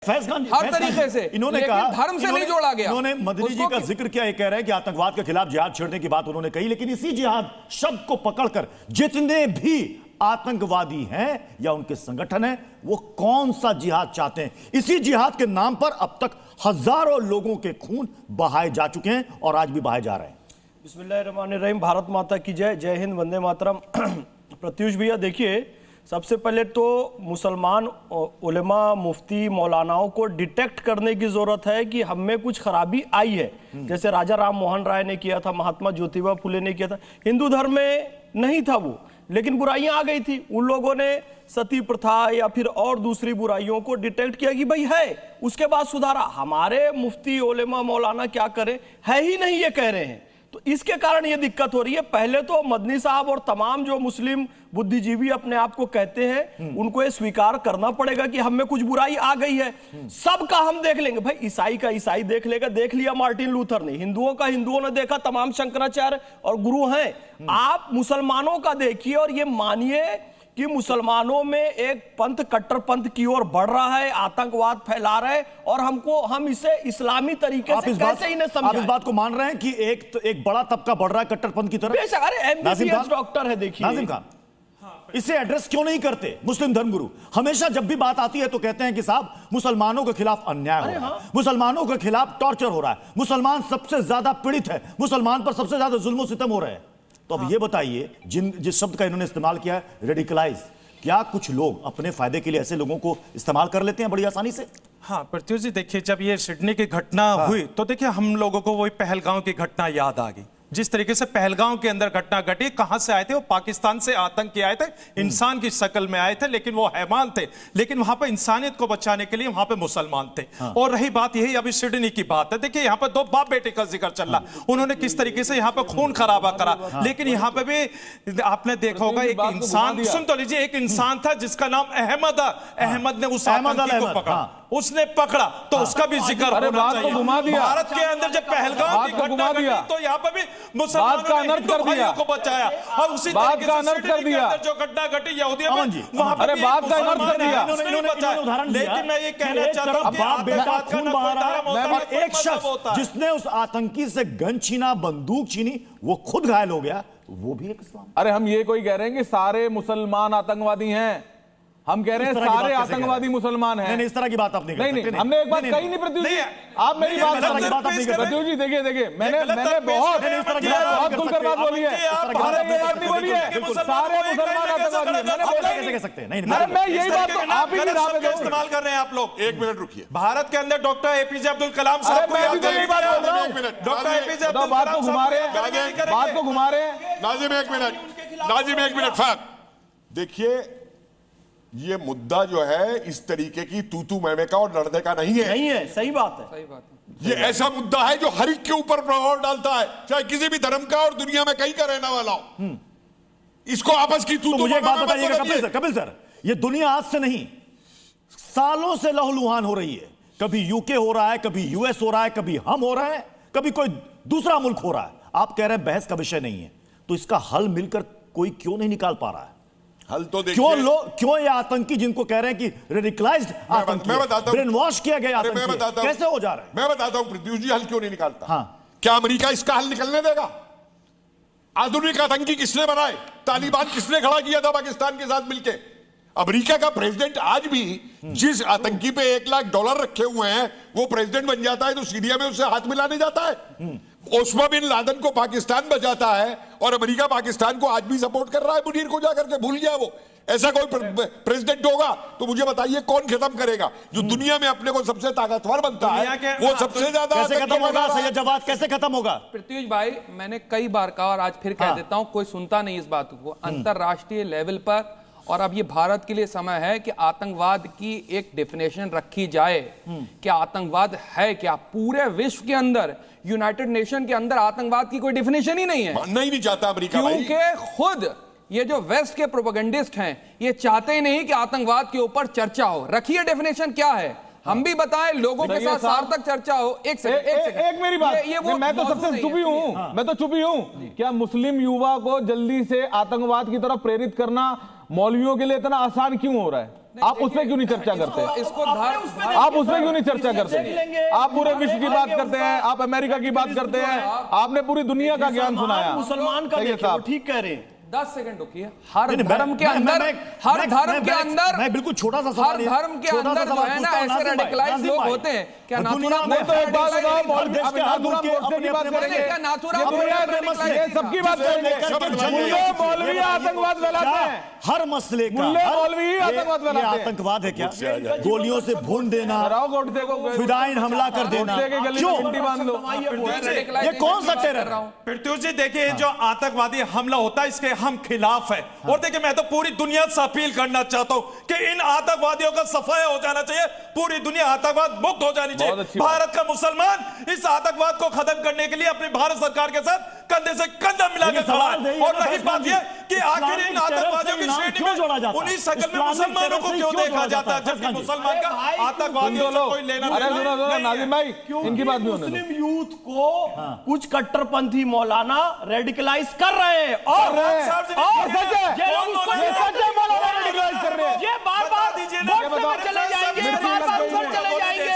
फैज खान हर तरीके से इन्होंने कहा, धर्म से नहीं जोड़ा गया। इन्होंने मदनी जी का जिक्र किया, ये कह रहे हैं कि आतंकवाद के खिलाफ जिहाद छेड़ने की बात उन्होंने कही, लेकिन इसी जिहाद शब्द को पकड़कर जितने भी आतंकवादी हैं या उनके संगठन हैं वो कौन सा जिहाद चाहते हैं। इसी जिहाद के नाम पर अब तक हजारों लोगों के खून बहाए जा चुके हैं और आज भी बहाए जा रहे हैं। बिस्मिल्लाहिर्रहमानिर्रहीम। भारत माता की जय। जय हिंद, वंदे मातरम। प्रत्युष भैया, देखिए, सबसे पहले तो मुसलमान उलेमा, मुफ्ती, मौलानाओं को डिटेक्ट करने की जरूरत है कि हम में कुछ खराबी आई है। जैसे राजा राम मोहन राय ने किया था, महात्मा ज्योतिबा फुले ने किया था। हिंदू धर्म में नहीं था वो, लेकिन बुराइयां आ गई थी। उन लोगों ने सती प्रथा या फिर और दूसरी बुराइयों को डिटेक्ट किया कि भाई है, उसके बाद सुधारा। हमारे मुफ्ती, उलेमा, मौलाना क्या करें, है ही नहीं ये कह रहे हैं। तो इसके कारण ये दिक्कत हो रही है। पहले तो मदनी साहब और तमाम जो मुस्लिम बुद्धिजीवी अपने आप को कहते हैं, उनको ये स्वीकार करना पड़ेगा कि हम में कुछ बुराई आ गई है। सबका हम देख लेंगे। भाई ईसाई का ईसाई देख लेगा, देख लिया मार्टिन लूथर ने। हिंदुओं का हिंदुओं ने देखा, तमाम शंकराचार्य और गुरु हैं। आप मुसलमानों का देखिए और ये मानिए कि मुसलमानों में एक पंथ, कट्टरपंथ की ओर बढ़ रहा है, आतंकवाद फैला रहा है, और हम इसे इस्लामी तरीके से कैसे इन्हें समझाएं? आप इस बात को मान रहे हैं कि एक बड़ा तबका बढ़ रहा है कट्टरपंथ की तरफ? अरे एमबीबीएस डॉक्टर है, देखिए नाजिम खान, इसे एड्रेस क्यों नहीं करते मुस्लिम धर्मगुरु? हमेशा जब भी बात आती है तो कहते हैं कि साहब मुसलमानों के खिलाफ अन्याय हो रहा है, मुसलमानों के खिलाफ टॉर्चर हो रहा है, मुसलमान सबसे ज्यादा पीड़ित है, मुसलमान पर सबसे ज्यादा जुल्म सितम हो रहे हैं। तो अब ये बताइए, जिस शब्द का इन्होंने इस्तेमाल किया है, रेडिकलाइज, क्या कुछ लोग अपने फायदे के लिए ऐसे लोगों को इस्तेमाल कर लेते हैं बड़ी आसानी से? हाँ प्रत्युष जी, देखिए, जब ये सिडनी की घटना हुई तो देखिए हम लोगों को वही पहलगांव की घटना याद आ गई। जिस तरीके से पहलगांव के अंदर घटना घटी, कहां से आए थे वो? पाकिस्तान से आतंकी आए थे, इंसान की शक्ल में आए थे, लेकिन वो हैवान थे। लेकिन वहां पर इंसानियत को बचाने के लिए वहां पे मुसलमान थे। और रही बात यही अभी सिडनी की बात है, देखिए यहाँ पर दो बाप बेटे का जिक्र चल रहा, उन्होंने किस तरीके से यहाँ पर खून खराबा करा। लेकिन यहाँ पे भी आपने देखा होगा, एक इंसान, सुन तो लीजिए, एक इंसान था जिसका नाम अहमद ने उस आतंकी को पकड़ा, उसने पकड़ा, तो उसका भी जिक्र होना चाहिए। भारत के अंदर जब पहलगाम की घटना घटी तो यहाँ पर भी मुसलमानों ने हिंदू भाइयों को बचाया, और उसी तरीके से सिडनी के अंदर जो घटना घटी यहूदियों में, वहां पर भी मुसलमान बचाया। लेकिन मैं ये कहना चाहता हूं कि आप बात करना कोई धर्म होता है, एक शख्स जिसने उस आतंकी से गन छीना, बंदूक छीनी, वो खुद घायल हो गया, वो भी एक इस्लाम। अरे हम ये कोई कह रहे हैं कि सारे मुसलमान आतंकवादी हैं? हम कह रहे हैं सारे आतंकवादी मुसलमान हैं। नहीं, इस तरह की बात आप नहीं कर सकते। हमने एक बात कही नहीं प्रत्युष जी, आप मेरी बात प्रत्युष जी देखिए, मैंने बहुत खुलकर बात बोली है, सारे मुसलमान आतंकवादी हैं, कैसे कह सकते हैं? नहीं, मैं यही बात तो आप ही की राह में इस्तेमाल कर रहे हैं आप लोग। एक मिनट रुकिए। भारत के अंदर डॉक्टर एपीजे अब्दुल कलाम साहब को याद यही बात बोल रहा हूं, डॉक्टर एपीजे अब्दुल बात कलाम को घुमा रहे हैं। नाजिम एक मिनट फैक्ट देखिए, ये मुद्दा जो है इस तरीके की तू मैं का और लड़ने का नहीं है। सही बात है। ये ऐसा मुद्दा है जो हर एक के ऊपर प्रभाव डालता है, चाहे किसी भी धर्म का और दुनिया में कहीं का रहने वाला हो। इसको आपस की तू मुझे एक बात बताइएगा कपिल सर, ये दुनिया आज से नहीं, सालों से लहूलुहान हो रही है। कभी यूके हो रहा है, कभी यूएस हो रहा है, कभी हम हो रहे हैं, कभी कोई दूसरा मुल्क हो रहा है। आप कह रहे हैं बहस का विषय नहीं है, तो इसका हल मिलकर कोई क्यों नहीं निकाल पा रहा है? हल तो देखिए, क्यों ये आतंकी जिनको कह रहे हैं कि रेडिकलाइज्ड आतंकी, ब्रेन वॉश किया गया आतंकी, कैसे हो जा रहा है? मैं बताता हूं प्रत्युष जी, हल क्यों नहीं निकालता। हाँ। क्या अमेरिका इसका हल निकलने देगा? आधुनिक आतंकी किसने बनाए? तालिबान किसने खड़ा किया था पाकिस्तान के साथ मिलकर? अमेरिका का प्रेसिडेंट आज भी जिस आतंकी पे $1 लाख रखे हुए हैं, वो प्रेसिडेंट बन जाता है तो सीरिया में उससे हाथ मिलाने जाता है। ओस्मा बिन लादेन को पाकिस्तान बचाता है और अमेरिका पाकिस्तान को आज भी सपोर्ट कर रहा है। मुनीर को जाकर के भूल गया वो। ऐसा कोई प्रेसिडेंट होगा तो मुझे बताइए कौन खत्म करेगा? जो दुनिया में अपने को सबसे ताकतवर बनता है वो सबसे ज्यादा कैसे खत्म होगा? सैयद जवाद, कैसे खत्म होगा? प्रत्युष भाई, मैंने कई बार कहा और आज फिर कह देता हूं, कोई सुनता नहीं इस बात को। अंतरराष्ट्रीय लेवल पर और अब ये भारत के लिए समय है कि आतंकवाद की एक डेफिनेशन रखी जाए कि आतंकवाद है क्या। पूरे विश्व के अंदर, यूनाइटेड नेशन के अंदर आतंकवाद की कोई डेफिनेशन ही नहीं है। नहीं चाहता अमेरिका, क्योंकि खुद ये जो वेस्ट के प्रोपेगेंडिस्ट हैं, ये चाहते ही नहीं कि आतंकवाद के ऊपर चर्चा हो। रखिए डेफिनेशन क्या है, हम भी बताएं, लोगों के साथ सार्थक चर्चा हो। एक मेरी बात, मैं तो सबसे चुप ही हूं। क्या मुस्लिम युवा को जल्दी से आतंकवाद की तरफ प्रेरित करना मौलवियों के लिए इतना आसान क्यों हो रहा है? आप उस पर क्यों नहीं चर्चा करते? इसको धर्म, आप उस पर क्यों नहीं चर्चा करते? आप पूरे विश्व की बात करते हैं, आप अमेरिका की बात करते हैं, आपने पूरी दुनिया का ज्ञान सुनाया। मुसलमान का सही है देखिए, वो साहब। ठीक कह रहे हैं। 10 सेकंड रुकिए। हर धर्म के अंदर, हर धर्म के अंदर, मैं बिल्कुल छोटा सा हर सवाल, धर्म के अंदर जो है ना ऐसे रेडिकलाइज लोग होते हैं। क्या नाथूराम में तो एक बात बताओ, मौलवी देश अब के हर नाथूराम मुल्क के गोडसे की बात अपने करेंगे, क्या नाथूराम ये दुनिया के मसले, ये सबकी बात करेंगे। मुल्ले मौलवी आतंकवाद फैलाते हैं, हर मसले का मुल्ले हर- मौलवी ये- आतंकवाद ये फैलाते हैं। आतंकवाद है क्या? गोलियों से भून देना, हराओ गोडसे को, फिदाइन हमला कर देना, गोडसे के गले क्यों? में घंटी बांध लो। ये कौन सा टेरर है? पृथ्वी जी देखिए, जो आतंकवादी हमला होता है इसके हम खिलाफ है। और देखिए, मैं तो पूरी दुनिया से अपील करना चाहता हूं कि इन आतंकवादियों का सफाया हो जाना चाहिए, पूरी दुनिया आतंकवाद मुक्त हो जानी चाहिए। भारत का मुसलमान इस आतंकवाद को खत्म करने के लिए अपनी भारत सरकार के साथ कंधे से कंधा मिलाकर खड़ा है। और रही बात यह कि आखिर इन आतंकवादियों की श्रेणी में उन्हीं शक्ल में मुसलमानों को क्यों देखा जाता है, जबकि मुसलमान का आतंकवादियों से कोई लेना अरे सुनो सुनो नाजिम भाई, इनकी बात भी होने दो। मुस्लिम यूथ को कुछ कट्टरपंथी मौलाना रेडिकलाइज कर रहे हैं और सच है, ये लोग उसको ये सच है, मौलाना रेडिकलाइज कर रहे हैं। ये बार बार बता दीजिए ना, व्हाट्सएप में चले जाएंगे, बार बार ऊपर चले जाएंगे।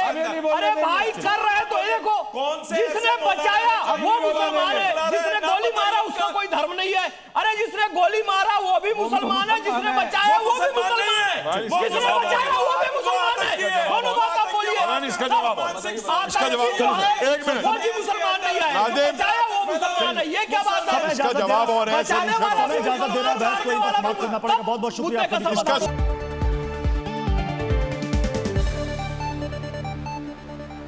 अरे भाई कर रहे हैं तो देखो, कौन से जिसने ऐसे बचाया मौलाना वो अभी मुसलमान है, बोला जिसने ना गोली मारा बताओ उसका उसका। कोई धर्म नहीं है। अरे जिसने गोली मारा वो भी मुसलमान है, जिसने बचाया वो भी मुसलमान है, जिसने बचाया वो भी मुसलमान है। दोनों बात आप बोलिए। इसका जवाब इसका जवाब एक मिनट। वो भी मुसलमान नहीं है, नादिम, बचाया वो मुसलमान है। ये क्या बात है? इसका जवाब और है बचाने वाला भी इजाजत दे रहा है, बहस को यहीं पर समाप्त करना पड़ेगा। बहुत बहुत शुक्रिया मुद्दे का आपका। समाधान।